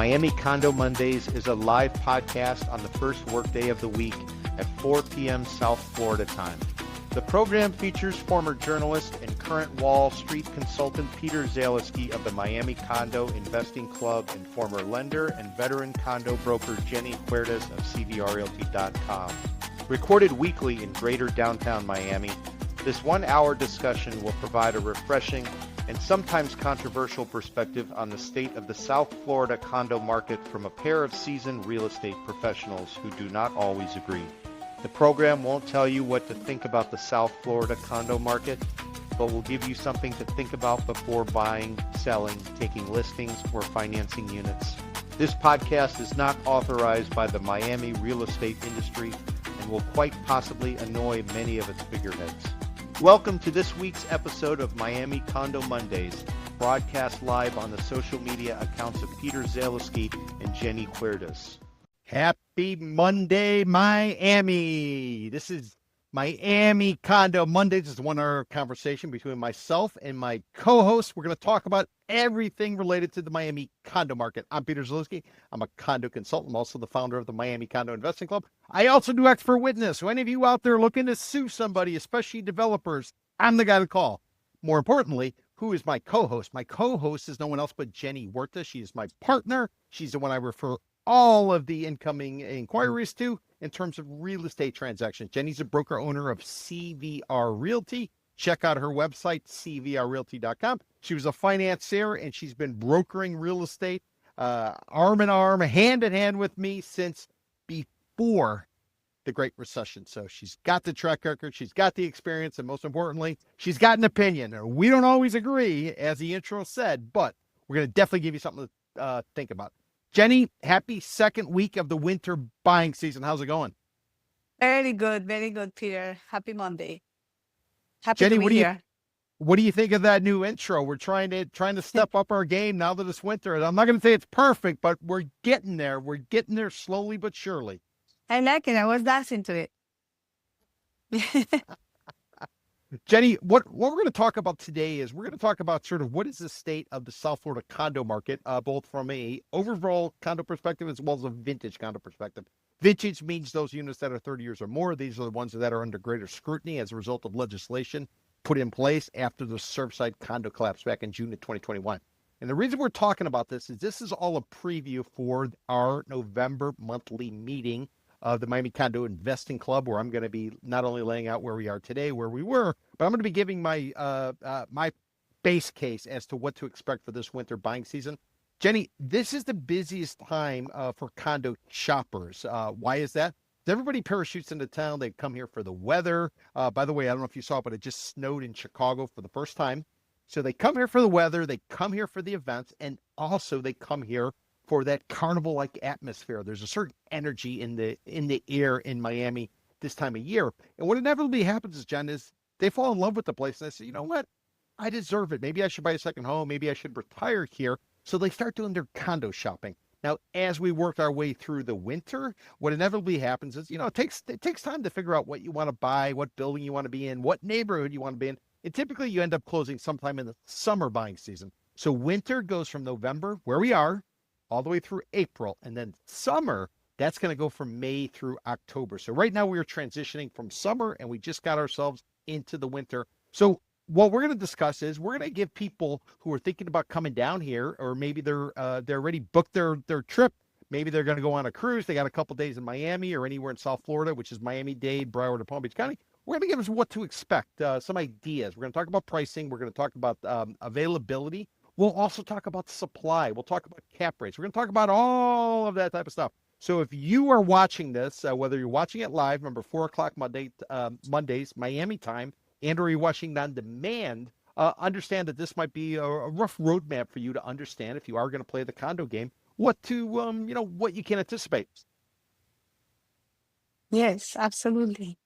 Miami Condo Mondays is a live podcast on the first workday of the week at 4 p.m. South Florida time. The program features former journalist and current Wall Street consultant Peter Zaleski of the Miami Condo Investing Club and former lender and veteran condo broker Jenny Huertas of CVRRealty.com. Recorded weekly in greater downtown Miami, this 1-hour discussion will provide a refreshing and sometimes controversial perspective on the state of the South Florida condo market from a pair of seasoned real estate professionals who do not always agree. The program won't tell you what to think about the South Florida condo market, but will give you something to think about before buying, selling, taking listings, or financing units. This podcast is not authorized by the Miami real estate industry and will quite possibly annoy many of its figureheads. Welcome to this week's episode of Miami Condo Mondays, broadcast live on the social media accounts of Peter Zaleski and Jenny Huertas. Happy Monday, Miami. This is Miami Condo Mondays. This is a 1-hour conversation between myself and my co-host. We're going to talk about everything related to the Miami condo market. I'm Peter Zaleski. I'm a condo consultant. I'm also the founder of the Miami Condo Investing Club. I also do act for witness. So any of you out there looking to sue somebody, especially developers, I'm the guy to call. More importantly, who is my co-host? My co-host is no one else but Jenny Huertas. She is my partner. She's the one I refer all of the incoming inquiries to in terms of real estate transactions. Jenny's a broker owner of CVR Realty. Check out her website, cvrrealty.com. She was a financier and she's been brokering real estate arm in arm, hand in hand with me since before the Great Recession. So she's got the track record, she's got the experience, and most importantly, she's got an opinion. We don't always agree, as the intro said, but we're going to definitely give you something to think about. Jenny, happy second week of the winter buying season. How's it going? Very good, Peter. Happy Monday. Happy Jenny, to be here. What do you think of that new intro? We're trying to step up our game now that it's winter. I'm not going to say it's perfect, but we're getting there. We're getting there slowly but surely. I like it. I was dancing to it. Jenny, what we're going to talk about today is we're going to talk about sort of what is the state of the South Florida condo market, both from a overall condo perspective as well as a vintage condo perspective. Vintage means those units that are 30 years or more. These are the ones that are under greater scrutiny as a result of legislation put in place after the Surfside condo collapse back in June of 2021. And the reason we're talking about this is all a preview for our November monthly meeting of the Miami Condo Investing Club, where I'm going to be not only laying out where we are today, where we were, but I'm going to be giving my my base case as to what to expect for this winter buying season. Jenny, this is the busiest time for condo shoppers. Why is that? Everybody parachutes into town. They come here for the weather. By the way, I don't know if you saw, but it just snowed in Chicago for the first time. So they come here for the weather. They come here for the events, and also they come here for that carnival-like atmosphere. There's a certain energy in the air in Miami this time of year. And what inevitably happens is, Jen, is they fall in love with the place and they say, you know what? I deserve it. Maybe I should buy a second home. Maybe I should retire here. So they start doing their condo shopping. Now, as we work our way through the winter, what inevitably happens is, it takes time to figure out what you want to buy, what building you want to be in, what neighborhood you want to be in. And typically you end up closing sometime in the summer buying season. So winter goes from November, where we are, all the way through April, and then summer, that's going to go from May through October. So right now we are transitioning from summer and we just got ourselves into the winter. So what we're going to discuss is we're going to give people who are thinking about coming down here, or maybe they're already booked their trip. Maybe they're going to go on a cruise. They got a couple days in Miami or anywhere in South Florida, which is Miami-Dade, Broward, or Palm Beach County. We're going to give us what to expect, some ideas. We're going to talk about pricing. We're going to talk about availability. We'll also talk about supply. We'll talk about cap rates. We're going to talk about all of that type of stuff. So if you are watching this, whether you're watching it live, remember 4 o'clock Mondays, Miami time, and or you're watching on demand, understand that this might be a rough roadmap for you to understand if you are going to play the condo game, what you can anticipate. Yes, absolutely.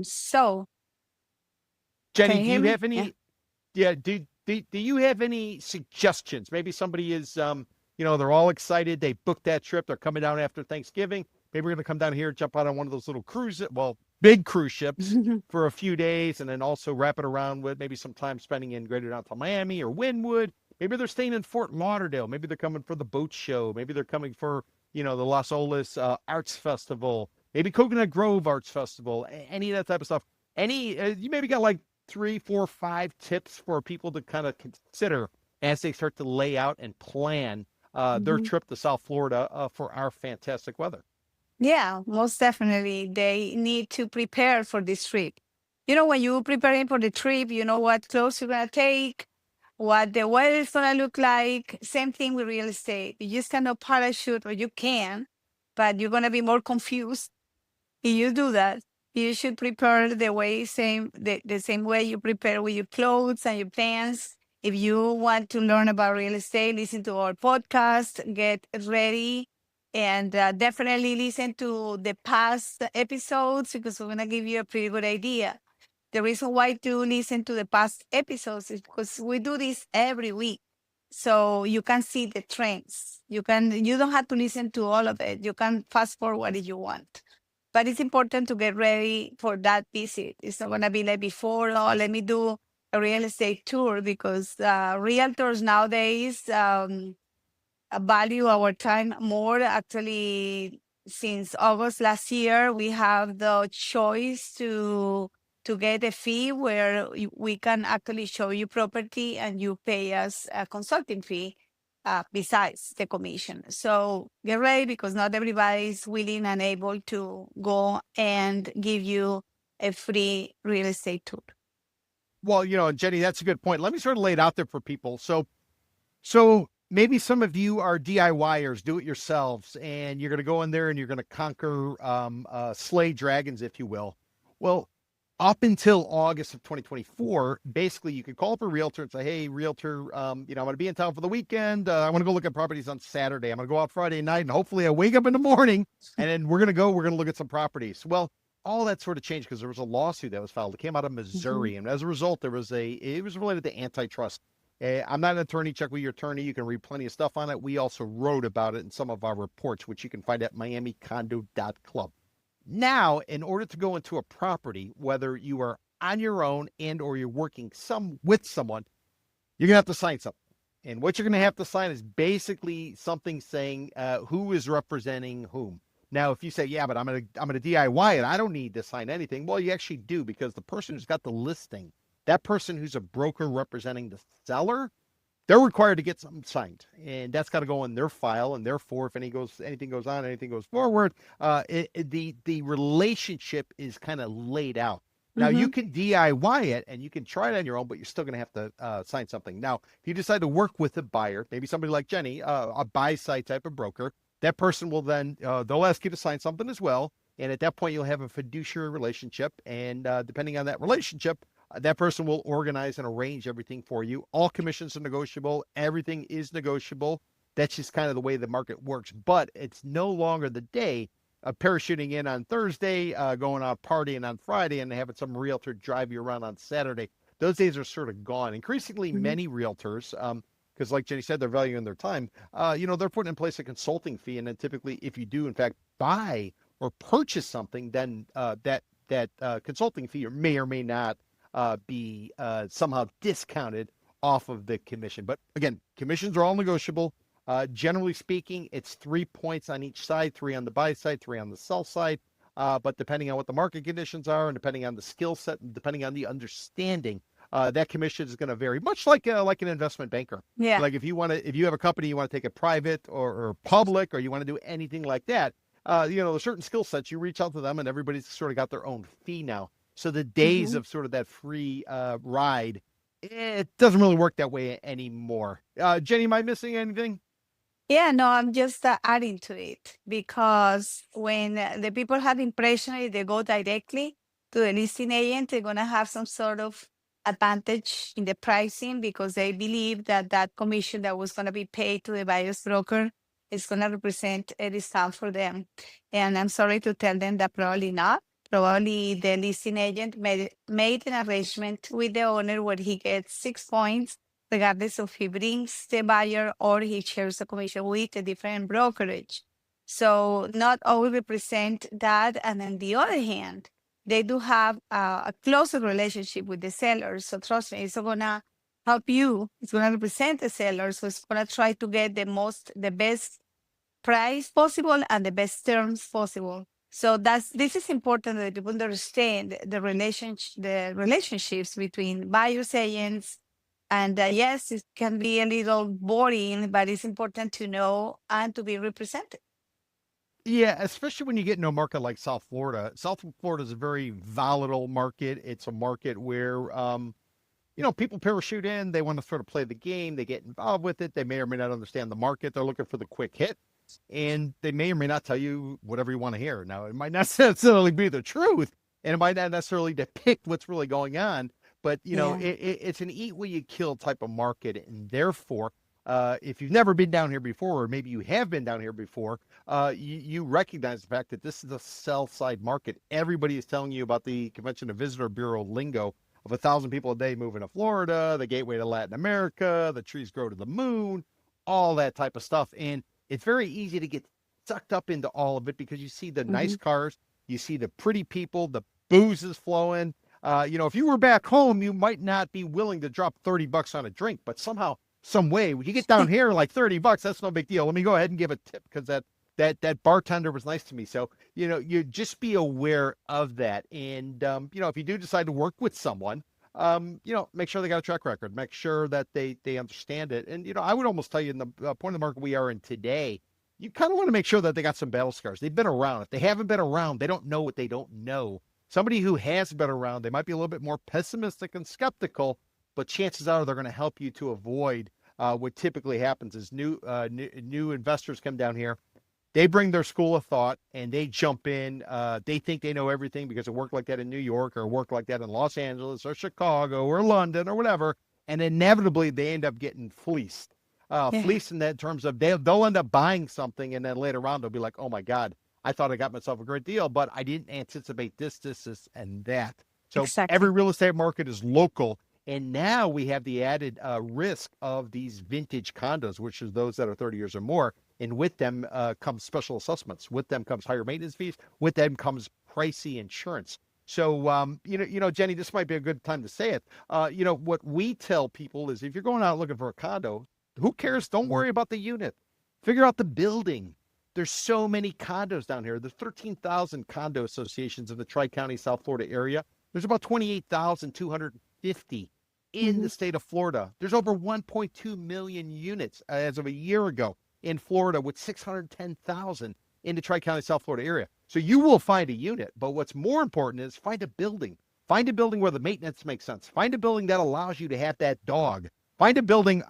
So Jenny, can do you hear you me? have any? Yeah. Do you have any suggestions? Maybe somebody is, they're all excited. They booked that trip. They're coming down after Thanksgiving. Maybe we're going to come down here, jump out on one of those little big cruise ships for a few days, and then also wrap it around with maybe some time spending in greater downtown Miami or Wynwood. Maybe they're staying in Fort Lauderdale. Maybe they're coming for the boat show. Maybe they're coming for, the Las Olas Arts Festival. Maybe Coconut Grove Arts Festival. Any of that type of stuff. You maybe got like 3, 4, 5 tips for people to kind of consider as they start to lay out and plan their Mhm. trip to South Florida for our fantastic weather. Yeah, most definitely. They need to prepare for this trip. When you're preparing for the trip, you know what clothes you're going to take, what the weather is going to look like. Same thing with real estate. You just cannot parachute, or you can, but you're going to be more confused if you do that. You should prepare the same way you prepare with your clothes and your plans. If you want to learn about real estate, listen to our podcast, get ready, and definitely listen to the past episodes, because we're going to give you a pretty good idea. The reason why to listen to the past episodes is because we do this every week. So you can see the trends. You don't have to listen to all of it. You can fast forward if you want. But it's important to get ready for that visit. It's not going to be like before, oh, let me do a real estate tour, because realtors nowadays value our time more. Actually, since August last year, we have the choice to get a fee where we can actually show you property and you pay us a consulting fee besides the commission. So get ready, because not everybody is willing and able to go and give you a free real estate tour. Well, Jenny, that's a good point. Let me sort of lay it out there for people. So maybe some of you are DIYers, do it yourselves, and you're going to go in there and you're going to conquer, slay dragons, if you will. Well, up until August of 2024, basically you could call up a realtor and say, hey, realtor, I'm going to be in town for the weekend. I want to go look at properties on Saturday. I'm going to go out Friday night, and hopefully I wake up in the morning and then we're going to look at some properties. Well, all that sort of changed because there was a lawsuit that was filed. It came out of Missouri. And as a result, it was related to antitrust. I'm not an attorney. Check with your attorney. You can read plenty of stuff on it. We also wrote about it in some of our reports, which you can find at miamicondo.club. Now, in order to go into a property, whether you are on your own and or you're working with someone, you're going to have to sign something. And what you're going to have to sign is basically something saying who is representing whom. Now, if you say, yeah, but I'm going to DIY it, I don't need to sign anything. Well, you actually do, because the person who's got the listing, that person who's a broker representing the seller, they're required to get something signed, and that's got to go in their file. And therefore, if anything goes on, anything goes forward, the relationship is kind of laid out. Now, you can DIY it and you can try it on your own, but you're still going to have to sign something. Now, if you decide to work with a buyer, maybe somebody like Jenny, a buy-side type of broker, that person will then, they'll ask you to sign something as well. And at that point, you'll have a fiduciary relationship. And depending on that relationship, that person will organize and arrange everything for you. All commissions are negotiable. Everything is negotiable. That's just kind of the way the market works. But it's no longer the day of parachuting in on Thursday, going out partying on Friday, and having some realtor drive you around on Saturday. Those days are sort of gone. Increasingly, many realtors, because like Jenny said, they're valuing their time, they're putting in place a consulting fee. And then typically, if you do, in fact, buy or purchase something, then that consulting fee may or may not be somehow discounted off of the commission. But again, commissions are all negotiable. Generally speaking, it's 3 points on each side, 3 on the buy side, 3 on the sell side. But depending on what the market conditions are, and depending on the skill set, and depending on the understanding, that commission is going to vary, much like an investment banker. Yeah. Like if you have a company, you want to take it private or public, or you want to do anything like that, there's certain skill sets. You reach out to them, and everybody's sort of got their own fee now. So the days of sort of that free ride, it doesn't really work that way anymore. Jenny, am I missing anything? Yeah, no, I'm just adding to it, because when the people have impression, if they go directly to the listing agent, they're going to have some sort of advantage in the pricing, because they believe that that commission that was going to be paid to the buyer's broker is going to represent a discount for them. And I'm sorry to tell them that probably not. Probably the listing agent made an arrangement with the owner where he gets 6 points, regardless of if he brings the buyer or he shares the commission with a different brokerage. So not always represent that. And on the other hand, they do have a closer relationship with the seller. So trust me, it's going to help you. It's going to represent the seller. So it's going to try to get the best price possible and the best terms possible. So this is important that people understand the relationships between buyers agents. And yes, it can be a little boring, but it's important to know and to be represented. Yeah, especially when you get into a market like South Florida. South Florida is a very volatile market. It's a market where, people parachute in, they want to sort of play the game, they get involved with it. They may or may not understand the market. They're looking for the quick hit, and they may or may not tell you whatever you want to hear. Now, it might not necessarily be the truth, and it might not necessarily depict what's really going on, but Yeah, it's an eat what you kill type of market, and therefore, if you've never been down here before, or maybe you have been down here before, you recognize the fact that this is a sell side market. Everybody is telling you about the Convention and Visitor Bureau lingo of 1,000 people a day moving to Florida, the gateway to Latin America, the trees grow to the moon, all that type of stuff. And it's very easy to get sucked up into all of it because you see the hmm nice cars, you see the pretty people, the booze is flowing. If you were back home, you might not be willing to drop $30 on a drink, but somehow, some way, when you get down here, like $30, that's no big deal. Let me go ahead and give a tip because that bartender was nice to me. So, you just be aware of that. And, if you do decide to work with someone, make sure they got a track record, make sure that they understand it. And, I would almost tell you in the point of the market we are in today, you kind of want to make sure that they got some battle scars. They've been around. If they haven't been around, they don't know what they don't know. Somebody who has been around, they might be a little bit more pessimistic and skeptical, but chances are they're going to help you to avoid what typically happens is new investors come down here. They bring their school of thought and they jump in. They think they know everything because it worked like that in New York or worked like that in Los Angeles or Chicago or London or whatever. And inevitably they end up getting fleeced. yeah, Fleeced in that terms of they'll end up buying something and then later on they'll be like, oh my God, I thought I got myself a great deal, but I didn't anticipate this, and that. So every exactly. real estate market is local. And now we have the added risk of these vintage condos, which is those that are 30 years or more. And with them comes special assessments. With them comes higher maintenance fees. With them comes pricey insurance. So, Jenny, this might be a good time to say it. What we tell people is if you're going out looking for a condo, who cares? Don't worry about the unit. Figure out the building. There's so many condos down here. There's 13,000 condo associations in the Tri-County, South Florida area. There's about 28,250 in hmm the state of Florida. There's over 1.2 million units as of a year ago in Florida with 610,000 in the Tri-County, South Florida area. So you will find a unit, but what's more important is find a building. Find a building where the maintenance makes sense. Find a building that allows you to have that dog. Find a building,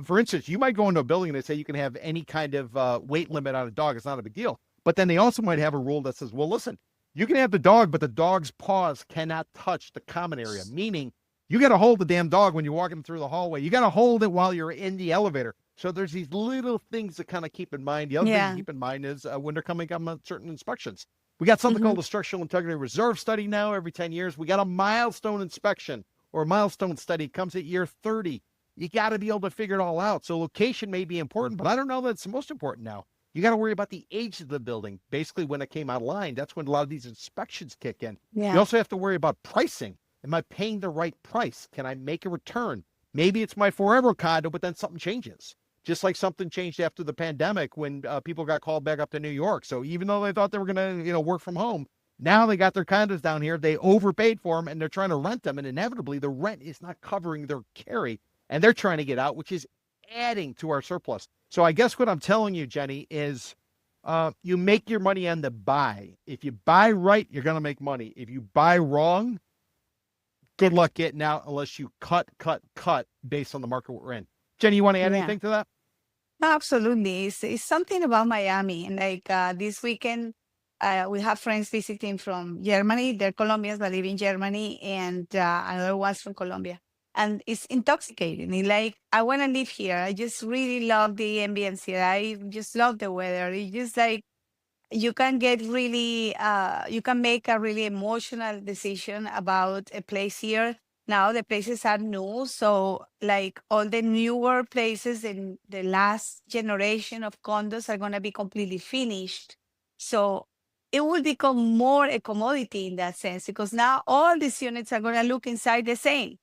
for instance, you might go into a building and they say you can have any kind of weight limit on a dog. It's not a big deal. But then they also might have a rule that says, well, listen, you can have the dog, but the dog's paws cannot touch the common area, meaning you got to hold the damn dog when you're walking through the hallway. You got to hold it while you're in the elevator. So there's these little things to kind of keep in mind. The other thing to Yeah. keep in mind is when they're coming up on certain inspections. We got something hmm called the Structural Integrity Reserve Study now every 10 years. We got a milestone inspection or a milestone study. It comes at year 30. You got to be able to figure it all out. So location may be important, but I don't know that it's the most important now. You got to worry about the age of the building. Basically, when it came online, that's when a lot of these inspections kick in. You Yeah. also have to worry about pricing. Am I paying the right price? Can I make a return? Maybe it's my forever condo, but then something changes. Just like something changed after the pandemic when people got called back up to New York. So even though they thought they were going to, work from home, now they got their condos down here. They overpaid for them and they're trying to rent them. And inevitably, the rent is not covering their carry and they're trying to get out, which is adding to our surplus. So I guess what I'm telling you, Jenny, is you make your money on the buy. If you buy right, you're going to make money. If you buy wrong, good luck getting out unless you cut based on the market we're in. Jenny, you want to add Yeah. anything to that? No, absolutely. It's something about Miami. And like this weekend, we have friends visiting from Germany. They're Colombians that live in Germany, and another one's from Colombia. And it's intoxicating. It's like, I want to live here. I just really love the ambience here. I just love the weather. It's just like you can get really you can make a really emotional decision about a place here. Now the places are new, so like all the newer places in the last generation of condos are going to be completely finished, so it will become more a commodity in that sense because now all these units are going to look inside the same.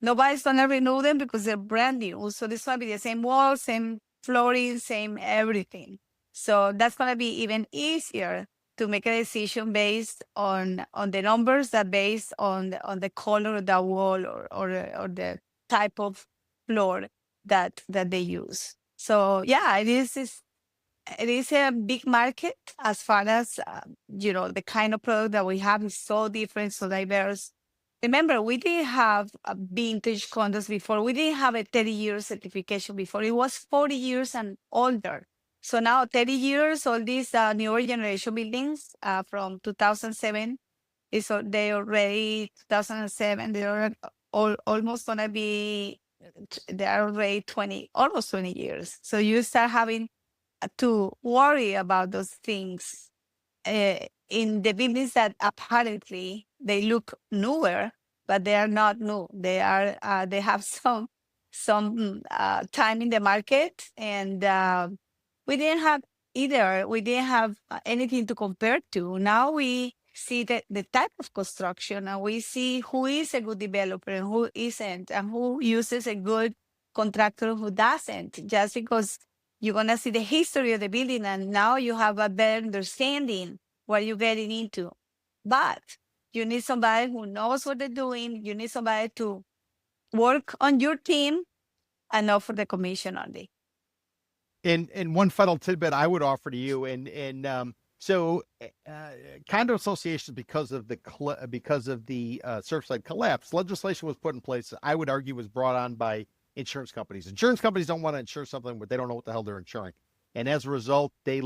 Nobody's gonna renew them because they're brand new. So this gonna be the same walls, same flooring, same everything. So that's gonna be even easier to make a decision based on the numbers that based on the color of the wall or the type of floor that they use. So yeah, it is a big market as far as the kind of product that we have is so different, so diverse. Remember, we didn't have vintage condos before. We didn't have a 30-year certification before. It was 40 years and older. So now 30 years, all these newer generation buildings from 2007, they already 2007. They're almost gonna be. They are already 20, almost 20 years. So you start having to worry about those things in the buildings that apparently they look newer, but they are not new. They have some time in the market, and we didn't have either. We didn't have anything to compare to. Now we see the type of construction, and we see who is a good developer and who isn't, and who uses a good contractor who doesn't, just because you're going to see the history of the building, and now you have a better understanding what you're getting into. But you need somebody who knows what they're doing. You need somebody to work on your team and not for the commission only. And one final tidbit I would offer to you, so condo associations, because of the Surfside collapse, legislation was put in place. I would argue was brought on by insurance companies. Insurance companies don't want to insure something where they don't know what the hell they're insuring. And as a result, they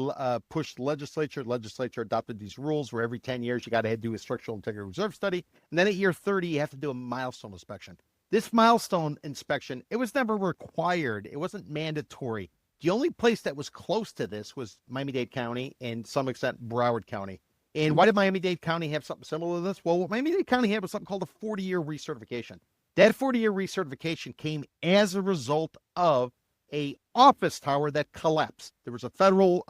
pushed legislature. Legislature adopted these rules where every 10 years you got to do a structural integrity reserve study. And then at year 30, you have to do a milestone inspection. This milestone inspection, it was never required. It wasn't mandatory. The only place that was close to this was Miami-Dade County and, to some extent, Broward County. And why did Miami-Dade County have something similar to this? Well, what Miami-Dade County had was something called a 40-year recertification. That 40-year recertification came as a result of a office tower that collapsed. There was a federal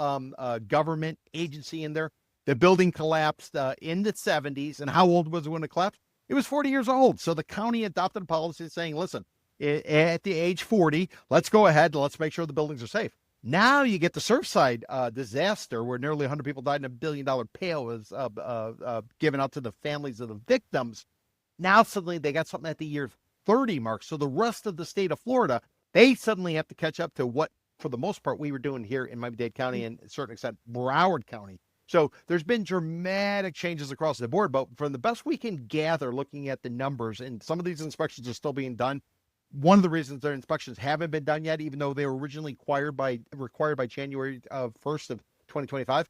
government agency in there. The building collapsed in the 70s. And how old was it when it collapsed? It was 40 years old. So the county adopted a policy saying, listen, at the age 40, let's go ahead and let's make sure the buildings are safe. Now you get the Surfside disaster where nearly 100 people died and $1 billion payout was given out to the families of the victims. Now suddenly they got something at the year 30 mark. So the rest of the state of Florida, they suddenly have to catch up to what, for the most part, we were doing here in Miami-Dade County and, to a certain extent, Broward County. So there's been dramatic changes across the board. But from the best we can gather, looking at the numbers, and some of these inspections are still being done. One of the reasons their inspections haven't been done yet, even though they were originally required by January 1st of 2025,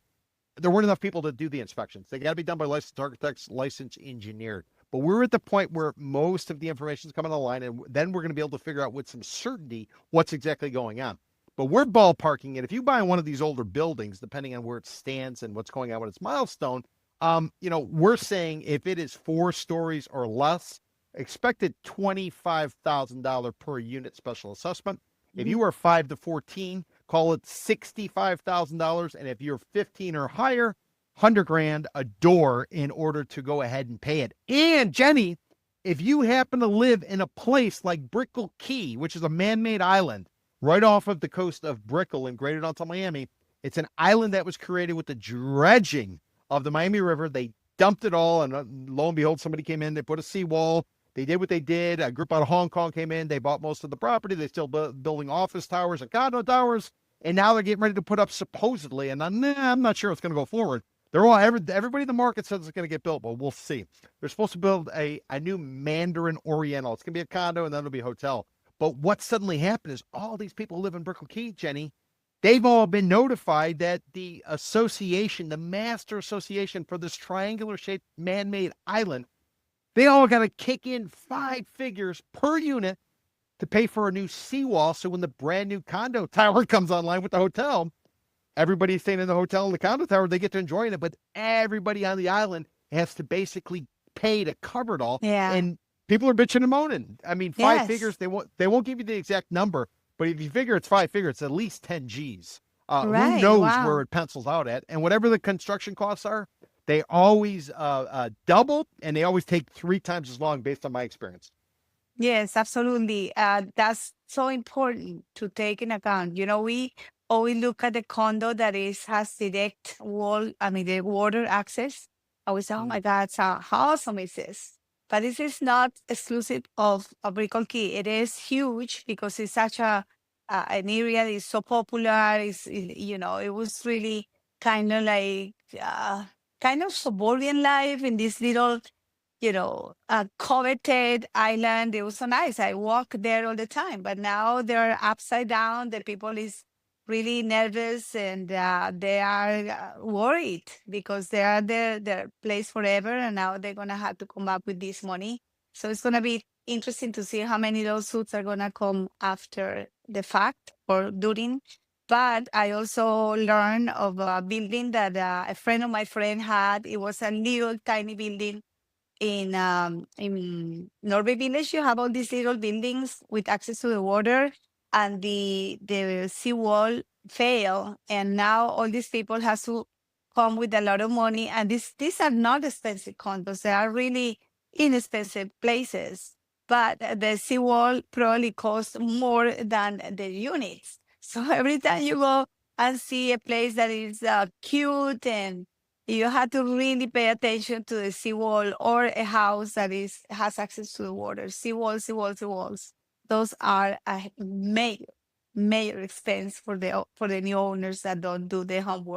there weren't enough people to do the inspections. They got to be done by licensed architects, licensed engineered. But we're at the point where most of the information is coming online, and then we're going to be able to figure out with some certainty what's exactly going on. But we're ballparking it. If you buy one of these older buildings, depending on where it stands and what's going on with its milestone, we're saying if it is 4 stories or less, expected $25,000 per unit special assessment. If you are 5 to 14, call it $65,000. And if you're 15 or higher, $100,000 a door in order to go ahead and pay it. And Jenny, if you happen to live in a place like Brickell Key, which is a man-made island right off of the coast of Brickell in Greater Downtown Miami, it's an island that was created with the dredging of the Miami River. They dumped it all, and lo and behold, somebody came in, they put a seawall. They did what they did. A group out of Hong Kong came in. They bought most of the property. They're still building office towers and condo towers. And now they're getting ready to put up, supposedly, and I'm not sure it's going to go forward. Everybody in the market says it's going to get built, but we'll see. They're supposed to build a new Mandarin Oriental. It's going to be a condo, and then it'll be a hotel. But what suddenly happened is all these people who live in Brickell Key, Jenny, they've all been notified that the association, the master association for this triangular-shaped man-made island, they all got to kick in 5 figures per unit to pay for a new seawall. So when the brand new condo tower comes online with the hotel, everybody staying in the hotel and the condo tower, they get to enjoy it. But everybody on the island has to basically pay to cover it all. Yeah. And people are bitching and moaning. I mean, 5 Yes. figures, they won't give you the exact number. But if you figure it's 5 figures, it's at least 10 G's. Who Right, knows wow. where it pencils out at? And whatever the construction costs are, they always double, and they always take 3 times as long based on my experience. Yes, absolutely. That's so important to take in account. We always look at the condo that has direct wall, I mean, the water access. I we say, oh Mm. my God, so how awesome is this? But this is not exclusive of Brickell Key. It is huge because it's such an area that is so popular. It was really kind of like kind of suburban life in this little a coveted island. It was so nice. I walk there all the time, but now they're upside down. The people is really nervous and they are worried because they are their place forever, and now they're gonna have to come up with this money. So it's gonna be interesting to see how many lawsuits are gonna come after the fact or during. But I also learned of a building that a friend of my friend had. It was a little tiny building in Norway Village. You have all these little buildings with access to the water, and the seawall fail, and now all these people has to come with a lot of money. And these are not expensive condos; they are really inexpensive places. But the seawall probably costs more than the units. So every time you go and see a place that is cute, and you have to really pay attention to the seawall, or a house that has access to the water. Seawalls, seawalls, seawalls. Those are a major, major expense for the new owners that don't do the homework.